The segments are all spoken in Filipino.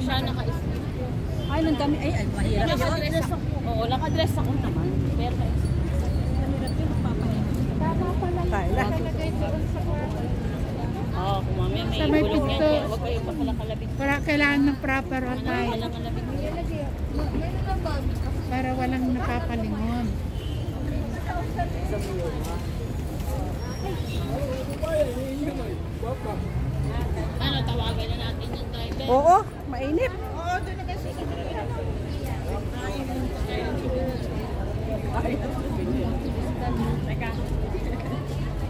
siya, naka-sleep. Ay, nang kami, ay, mahirap. Naka-dress ako. Oo, naka-dress ako naman. Pero Kaya. oo, kung mamaya may bulong yan, kaya huwag kayong makalakalabit. Para kailangan ng proper attire. Malakalabit. Para walang nakapalingon. Ano, tawagan na natin yung driver. Oo, mainit.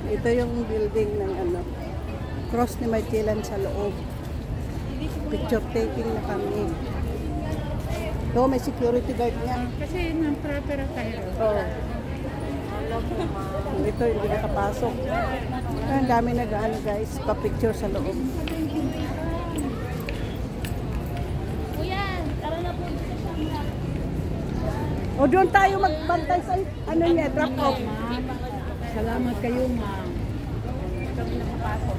Ito yung building ng ano, Cross ni Magellan sa loob. Picture taking na kami. So, may security guard niya. Kasi ng proper attire. Oo. Ito, hindi nakapasok. Ang dami nag-ano guys, pa-picture sa loob. Kuya, tara na po sa Shanghai. O doon tayo magbantay sa ano niya, drop off. Salamat kayo, ma'am. Kami nakapasok.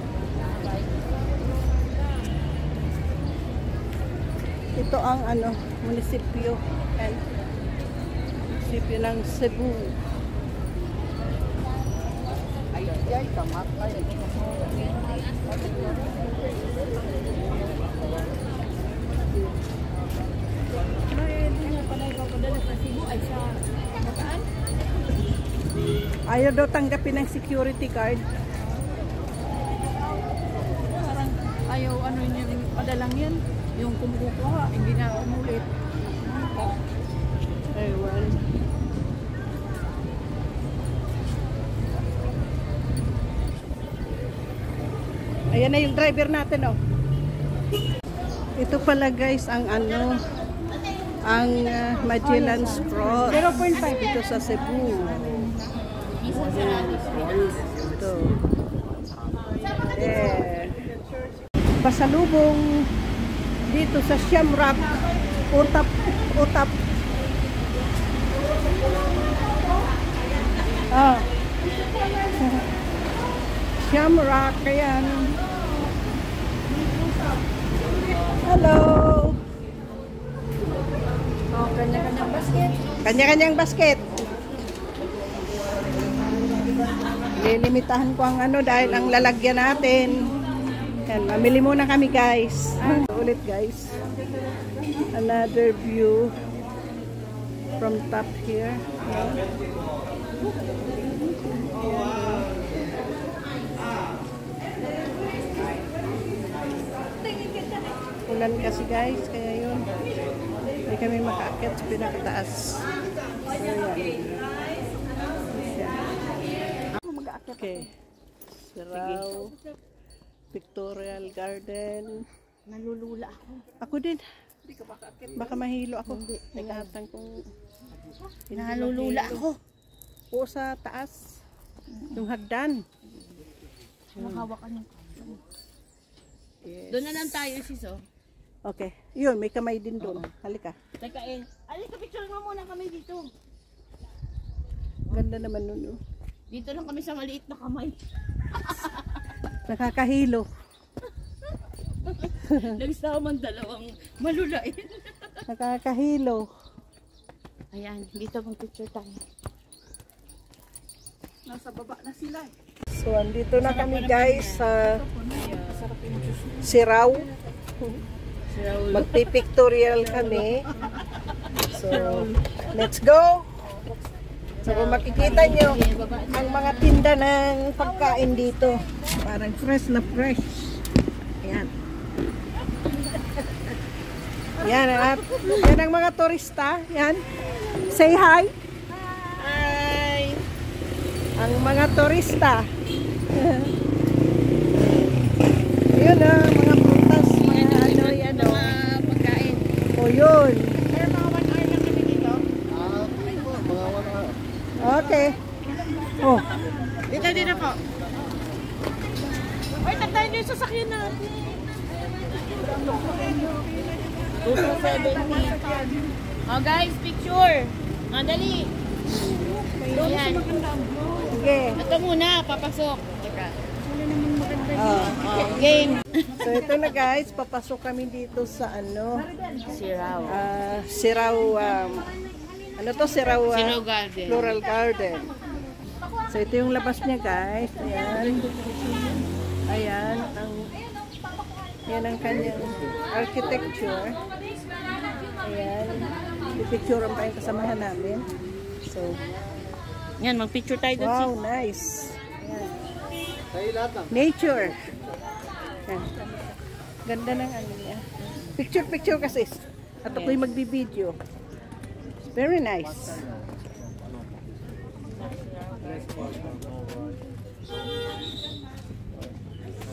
Ito ang ano, munisipyo. Yan. Munisipyo ng Cebu. Ay, kamatay. Ayaw daw tanggapin ng security card. Parang ayaw ano yun, padalang yan. Yung kumukuha, hindi na umulit. Ewan. Ayan na yung driver natin, oh. Ito pala guys ang ano, ang Magellan's Cross. 0.5 dito sa Cebu. Ito. There. Pasalubong dito sa Shamrock Utap. Ah. Shamrock, ayan. Hello. Oh, kanya-kanyang basket. Kanya-kanyang basket. Lilimitahan ko ang ano dahil ang lalagyan natin. Yan, mamili muna kami guys. Ulit guys. Another view from top here. Ulan kasi guys, kaya yun. Hindi kami makaakyat sa pinakataas. Okay. Siraw. Pictorial Garden. Nalulula ako. Ako din. Baka mahilo ako. Nagkatang kong Nalulula ako. O sa taas. Yung hagdan. Makawakan yung Yes. doon na lang tayo, sis, oh. Okay. Yun, may kamay din doon. Halika. Teka, halika, picture mo muna kami dito. Ganda naman nun. Oh. Dito lang kami sa maliit na kamay. Nakakahilo. Nagsamang dalawang malulain. Nakakahilo. Ayan, dito mag-picture tayo. Nasa baba na sila. So, andito na kami guys sa Siraw. Magpipictorial kami. So, let's go! So, kung makikita nyo ang mga tinda ng pagkain dito. Parang fresh na fresh. Ayan. Yan, at yan ang mga turista. Yan. Say hi. Hi. Ang mga turista. Yun mga prutas, mga ano, yan o. Mga pagkain. O yun. Sir, mga 1 hour lang kami dito. Okay. Oh. Dito po. Ay, tatayin niyo yung sasakyan natin. 270. Oh guys, picture. Madali. Ayan. Sige. Ito muna, papasok. Teka. Oh. Oh, Game. So ito na guys, papasok kami dito sa ano, Siraw. Siraw, ano to, Siraw, Siraw Garden. Floral Garden. So ito yung labas niya guys. Ayan. Ayan ang kanyang architecture. Ayan. Pipicturean pa yung kasamahan namin. So, Yan, mag-picture tayo doon. wow, nice. Ayan. Nature. Ayan. Ganda ng ano niya. Picture kasi. At ako'y magbibideo. Very nice.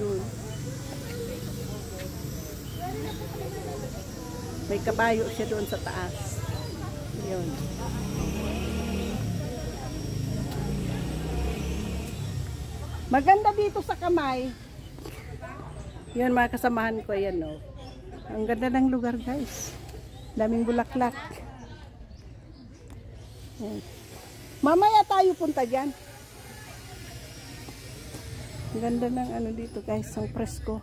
Yun. May kabayo siya doon sa taas. Yun. Maganda dito sa kamay. Yun mga kasamahan ko, yan o. Ang ganda ng lugar guys. Daming bulaklak. Yan. Mamaya tayo punta dyan. Ang ganda ng ano dito guys, ang presko.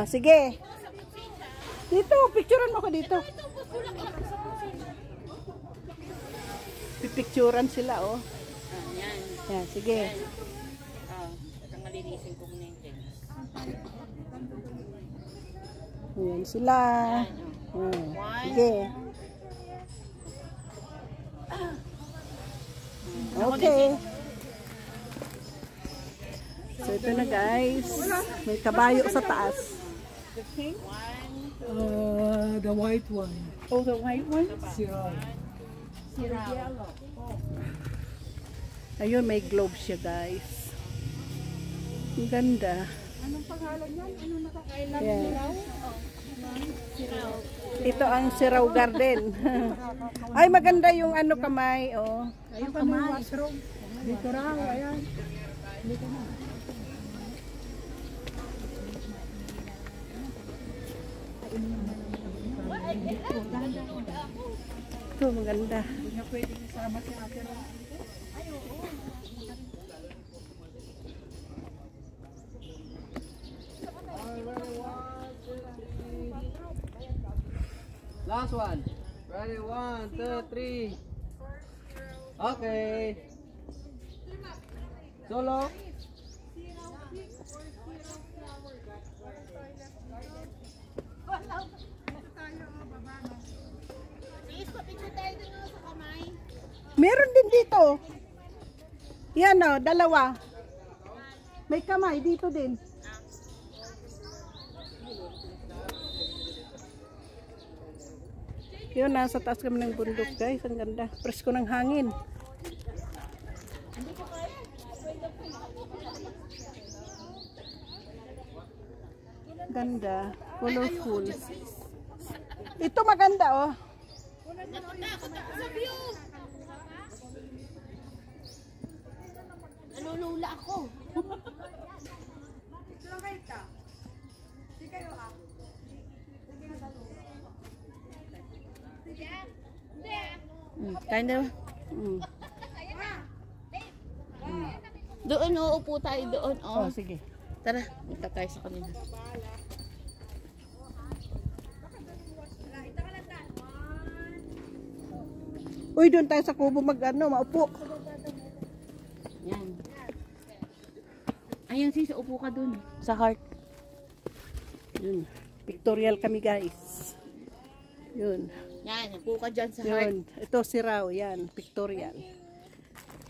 Sige. Dito, picturean mo ko dito. Pipicturean sila oh. Yan. Yan, sige. Ito malinisin ko muna yung things. Yan sila. Sige. Okay. So ito na guys. May kabayo sa taas. The white one. Oh, the white one? Siraw. Ayun, may globe siya guys. Ang ganda. Anong pangalan yan? Ano nakakailan? Yeah. Siraw. Ito ang Siraw Garden. Ay, maganda yung ano kamay. Oh. Ayun kamay. Dito raw, ayan. Dito na. Ito, maganda. Hindi na pwedeng isama si ate raw. Last one. Ready? 1, 2, 3. Okay. Solo. Meron din dito. Yan o, dalawa. May kamay dito din. Yun, nasa taas kami ng bundok guys. Ang ganda. Presko ng hangin. Ganda. Colorful. Ito maganda oh. Nalulula ako. Kind of. Doon, uupo tayo doon. Oh, sige. Tara, punta tayo sa kanila. Uy, doon tayo sa kubo maupo. Yan. Ayun, sis, upo ka doon. Sa heart. Yun. Pictorial kami guys. Yun. Yan, upo ka dyan sa heart. Yun. Ito Siraw. Yan. Pictorial.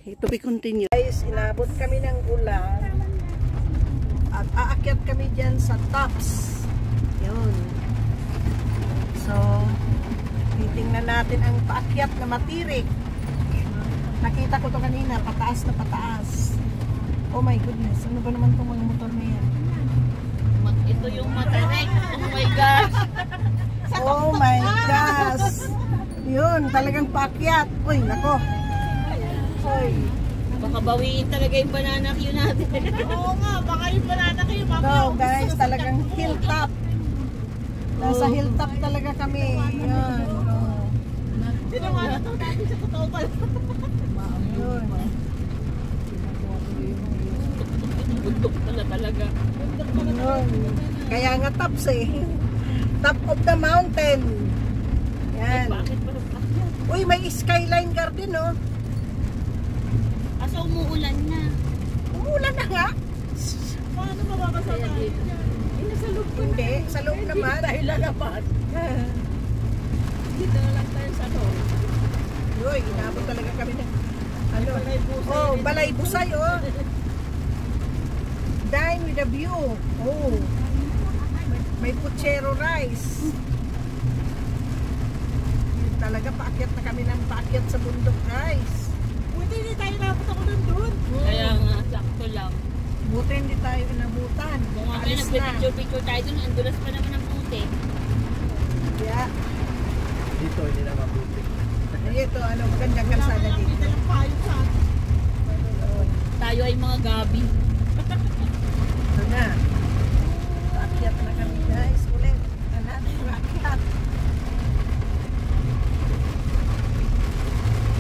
To be continued. Guys, inabot kami ng ulan. At aakyat kami dyan sa tops. Yun. So, titingnan natin ang paakyat na matirik. Nakita ko to kanina, pataas na pataas. Oh my goodness, ano ba naman itong mga motor na yan? Ito yung matarik. Oh my gosh. Oh my gosh. Yun, talagang paakyat. Uy, nako. Uy. Baka bawiin talaga yung banana queue natin. Oo nga, baka yung banana queue. So guys, talagang hilltop. Nasa hilltop talaga kami. Yan. Sinamana to natin sa totoo pala. Yun. bundok pala talaga. Kaya nga tops eh. Top of the mountain. Yan. Bakit pa nagpakyat? Uy, may skyline garden oh. Asa umuulan na. Umulan na nga. Paano mababasa tayo? Nasa loob ko na. Hindi, sa loob naman. Tayo lalabas. Dito na lang tayo sa loob. Uy, inabot talaga kami ng ano? Oh, Balay Busay oh. Dine with a view. Oh. May puchero rice. Yun talaga, paakyat na kami ng paakyat sa bundok guys. Buti hindi tayo nabot ako doon. Kaya nga, sakto lang. Buti hindi tayo inabutan. Kung nga Alis na. nagpipicture-picture tayo dun, ang dulas pa naman ng puti. Yeah. Dito, hindi na mabuti. Ito, ano, magandang kalsada dito. Tayo ay mga gabi. Ito na. Paakyat na kami guys. Ulit. Natin paakyat.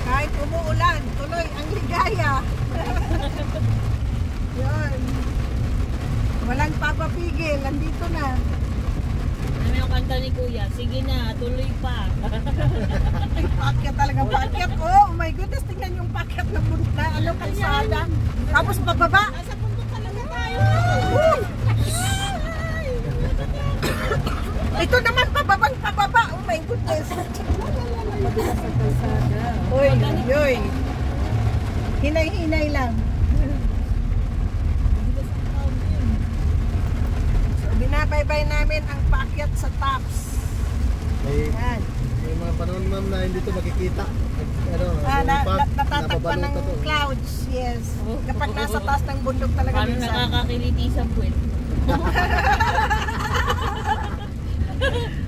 Kahit umuulan, tuloy ang ligaya. Yan. Walang papapigil. Nandito na. Ano yung kanta ni Kuya? Sige na, tuloy pa. Paakyat talaga. Paakyat. Oh my goodness. Tingnan yung paakyat na punta. Ano kalsada. Tapos pababa. Nasa bundok talaga tayo. Ito naman pababang pababa. Oh my goodness. Madulas ang kalsada. Uy, uy. Hinay-hinay lang. So, binabaybay namin ang paakyat sa tops. Yan. May mga panahon ma'am na hindi ito makikita. Ano, Natatakpan ng clouds. Yes. Kapag nasa taas ng bundok talaga Paano minsan. nakakakiliti sa puwet?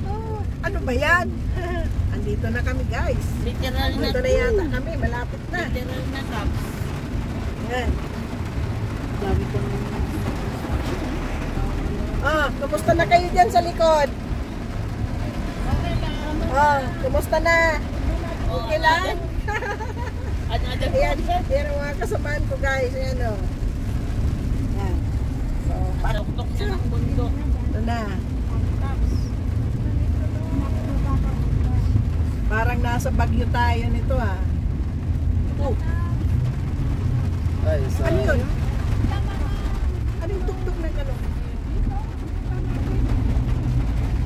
Oh, ano ba yan? Andito na kami guys. Literal na. Dito na yata kami. Malapit na. Literal na caps. Yan. Dami kang Kumusta na kayo dyan sa likod? Kumusta na? Okay lang? Another Ayan, yan ang mga kasamaan ko guys. Ayan o. Yan. So, Tuktok na ng bundok. ito na. Parang nasa Baguio tayo nito ah. Oh, Ay, sa... ano yun? Ano yung tuktok ng ano?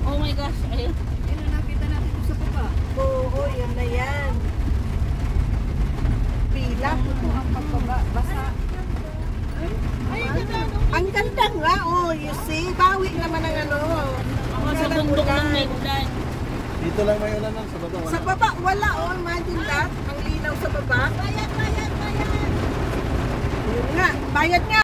Oh my gosh, ayun. Ayun, nakita natin ito sa baba. Oo, yun na yan. Pila. Ang pagbaba, basa. Ang ganda nga, oh, you see? Bawi naman ang ano. Ako sa bundok lang may ulan. Dito lang may ulan lang, sa baba wala. Sa baba, wala, oh. Imagine that. Ang linaw sa baba. Bayad, bayad, bayad. Yun nga, bayad nga.